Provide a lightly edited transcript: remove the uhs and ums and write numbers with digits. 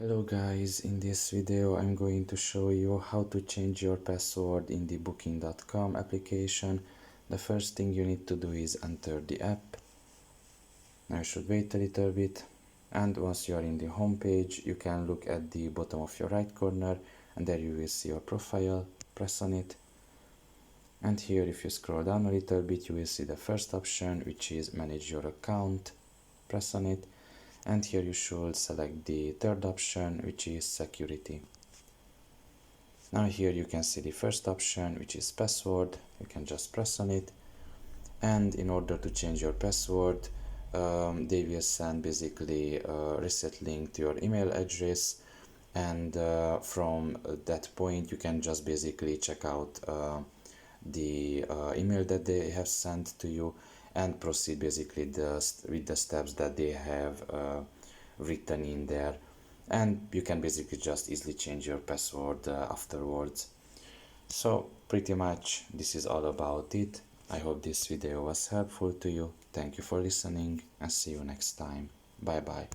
Hello guys, in this video I'm going to show you how to change your password in the booking.com application. The first thing you need to do is enter the app. Now you should wait a little bit, and once you are in the home page you can look at the bottom of your right corner and there you will see your profile. Press on it, and here if you scroll down a little bit you will see the first option, which is manage your account. Press on it, and here you should select the third option, which is security. Now here you can see the first option, which is password. You can just press on it, and in order to change your password they will send basically a reset link to your email address, and from that point you can just basically check out the email that they have sent to you and proceed basically with the steps that they have written in there, and you can basically just easily change your password afterwards. So pretty much this is all about it. I hope this video was helpful to you. Thank you for listening and see you next time. Bye bye.